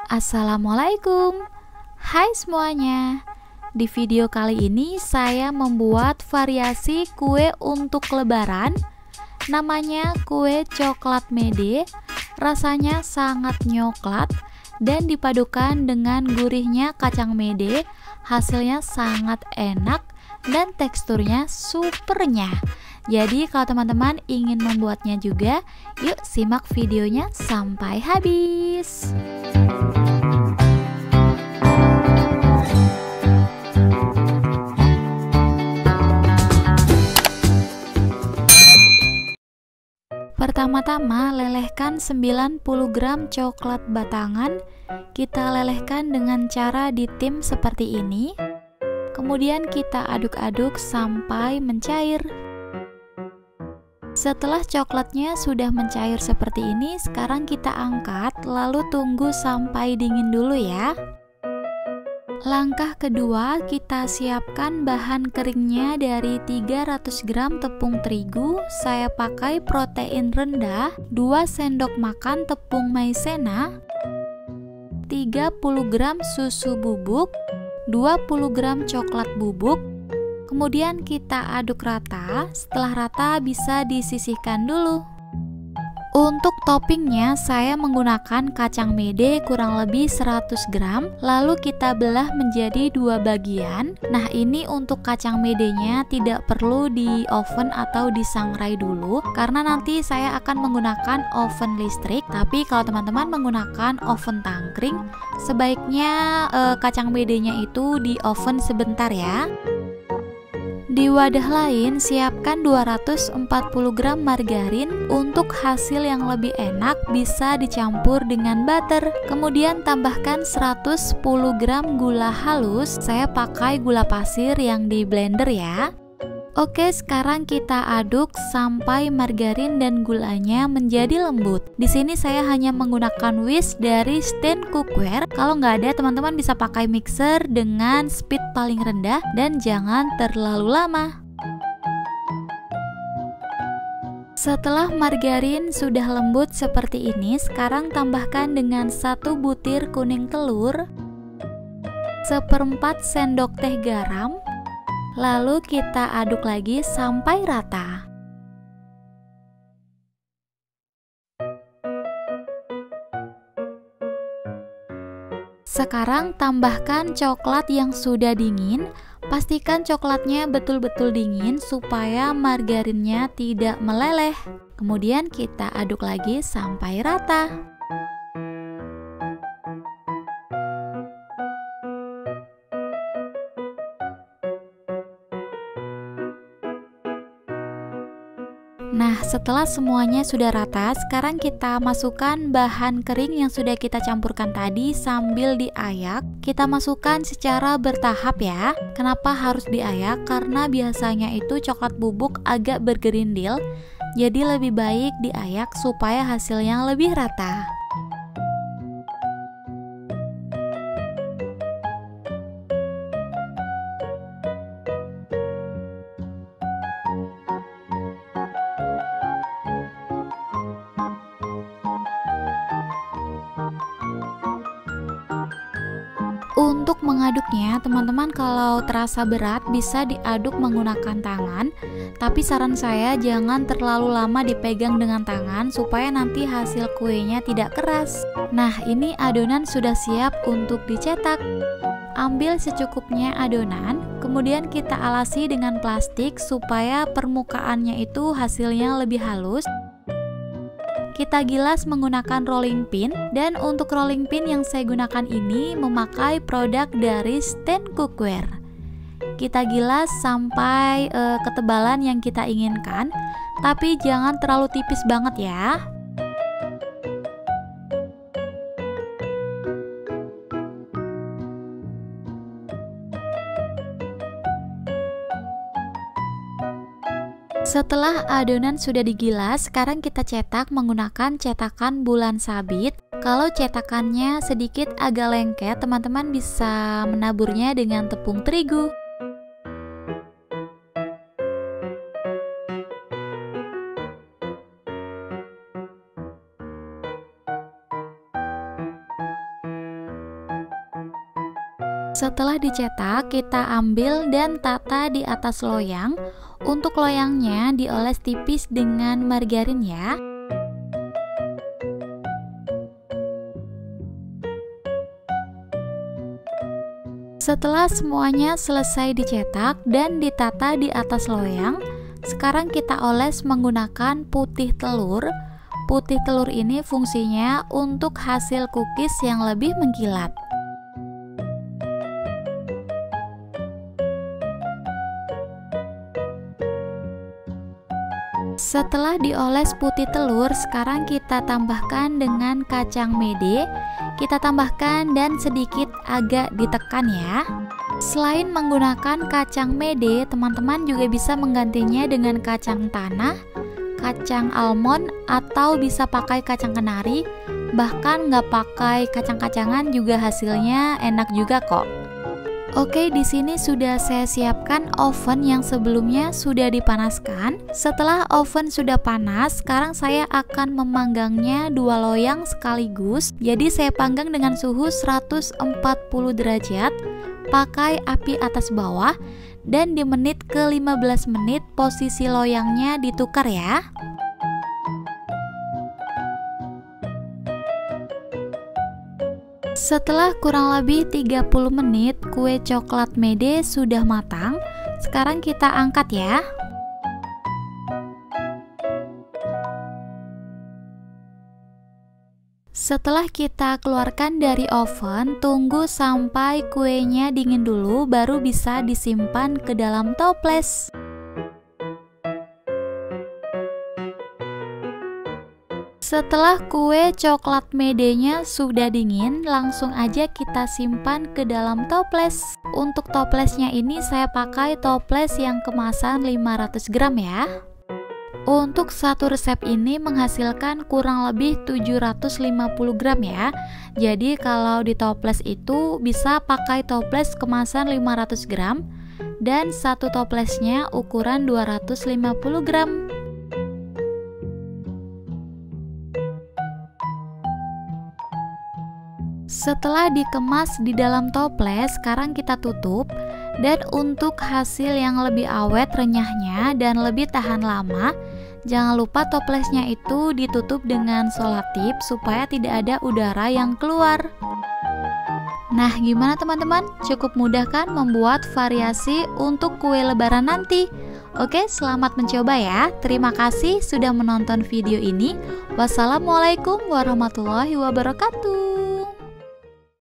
Assalamualaikum. Hai semuanya. Di video kali ini saya membuat variasi kue untuk lebaran. Namanya kue coklat mede. Rasanya sangat nyoklat dan dipadukan dengan gurihnya kacang mede. Hasilnya sangat enak dan teksturnya supernya. Jadi kalau teman-teman ingin membuatnya juga, yuk simak videonya sampai habis. Pertama-tama lelehkan 90 gram coklat batangan. Kita lelehkan dengan cara ditim seperti ini. Kemudian kita aduk-aduk sampai mencair. Setelah coklatnya sudah mencair seperti ini, sekarang kita angkat lalu tunggu sampai dingin dulu ya. Langkah kedua, kita siapkan bahan keringnya dari 300 gram tepung terigu. Saya pakai protein rendah, 2 sendok makan tepung maizena, 30 gram susu bubuk, 20 gram coklat bubuk. Kemudian kita aduk rata. Setelah rata bisa disisihkan dulu. Untuk toppingnya saya menggunakan kacang mede kurang lebih 100 gram. Lalu kita belah menjadi 2 bagian. Nah, ini untuk kacang medenya tidak perlu di oven atau disangrai dulu, karena nanti saya akan menggunakan oven listrik. Tapi kalau teman-teman menggunakan oven tangkring, sebaiknya kacang medenya itu di oven sebentar ya. Di wadah lain, siapkan 240 gram margarin. Untuk hasil yang lebih enak, bisa dicampur dengan butter. Kemudian tambahkan 110 gram gula halus. Saya pakai gula pasir yang di blender ya. Oke, sekarang kita aduk sampai margarin dan gulanya menjadi lembut. Di sini saya hanya menggunakan whisk dari stand cookware. Kalau nggak ada, teman-teman bisa pakai mixer dengan speed paling rendah dan jangan terlalu lama. Setelah margarin sudah lembut seperti ini, sekarang tambahkan dengan 1 butir kuning telur, 1/4 sendok teh garam. Lalu kita aduk lagi sampai rata. Sekarang tambahkan coklat yang sudah dingin. Pastikan coklatnya betul-betul dingin supaya margarinnya tidak meleleh. Kemudian kita aduk lagi sampai rata. Nah, setelah semuanya sudah rata, sekarang kita masukkan bahan kering yang sudah kita campurkan tadi sambil diayak. Kita masukkan secara bertahap ya. Kenapa harus diayak? Karena biasanya itu coklat bubuk agak bergerindil. Jadi lebih baik diayak supaya hasilnya lebih rata. Untuk mengaduknya, teman-teman kalau terasa berat bisa diaduk menggunakan tangan. Tapi saran saya jangan terlalu lama dipegang dengan tangan supaya nanti hasil kuenya tidak keras. Nah, ini adonan sudah siap untuk dicetak. Ambil secukupnya adonan, kemudian kita alasi dengan plastik supaya permukaannya itu hasilnya lebih halus. Kita gilas menggunakan rolling pin, dan untuk rolling pin yang saya gunakan ini memakai produk dari stand cookware. Kita gilas sampai ketebalan yang kita inginkan, tapi jangan terlalu tipis banget ya. Setelah adonan sudah digilas, sekarang kita cetak menggunakan cetakan bulan sabit. Kalau cetakannya sedikit agak lengket, teman-teman bisa menaburnya dengan tepung terigu. Setelah dicetak, kita ambil dan tata di atas loyang. Untuk loyangnya dioles tipis dengan margarin ya. Setelah semuanya selesai dicetak dan ditata di atas loyang, sekarang kita oles menggunakan putih telur. Putih telur ini fungsinya untuk hasil cookies yang lebih mengkilat. Setelah dioles putih telur, sekarang kita tambahkan dengan kacang mede. Kita tambahkan dan sedikit agak ditekan ya. Selain menggunakan kacang mede, teman-teman juga bisa menggantinya dengan kacang tanah, kacang almond, atau bisa pakai kacang kenari. Bahkan nggak pakai kacang-kacangan juga hasilnya enak juga kok. Oke, di sini sudah saya siapkan oven yang sebelumnya sudah dipanaskan. Setelah oven sudah panas, sekarang saya akan memanggangnya 2 loyang sekaligus. Jadi saya panggang dengan suhu 140 derajat, pakai api atas bawah, dan di menit ke 15 menit posisi loyangnya ditukar ya. Setelah kurang lebih 30 menit, kue coklat mede sudah matang. Sekarang kita angkat ya. Setelah kita keluarkan dari oven, tunggu sampai kuenya dingin dulu, baru bisa disimpan ke dalam toples. Setelah kue coklat medenya sudah dingin, langsung aja kita simpan ke dalam toples. Untuk toplesnya ini saya pakai toples yang kemasan 500 gram ya. Untuk satu resep ini menghasilkan kurang lebih 750 gram ya. Jadi kalau di toples itu bisa pakai toples kemasan 500 gram dan satu toplesnya ukuran 250 gram. Setelah dikemas di dalam toples, sekarang kita tutup. Dan untuk hasil yang lebih awet renyahnya dan lebih tahan lama, jangan lupa toplesnya itu ditutup dengan selotip supaya tidak ada udara yang keluar. Nah, gimana teman-teman? Cukup mudah kan membuat variasi untuk kue lebaran nanti? Oke, selamat mencoba ya. Terima kasih sudah menonton video ini. Wassalamualaikum warahmatullahi wabarakatuh.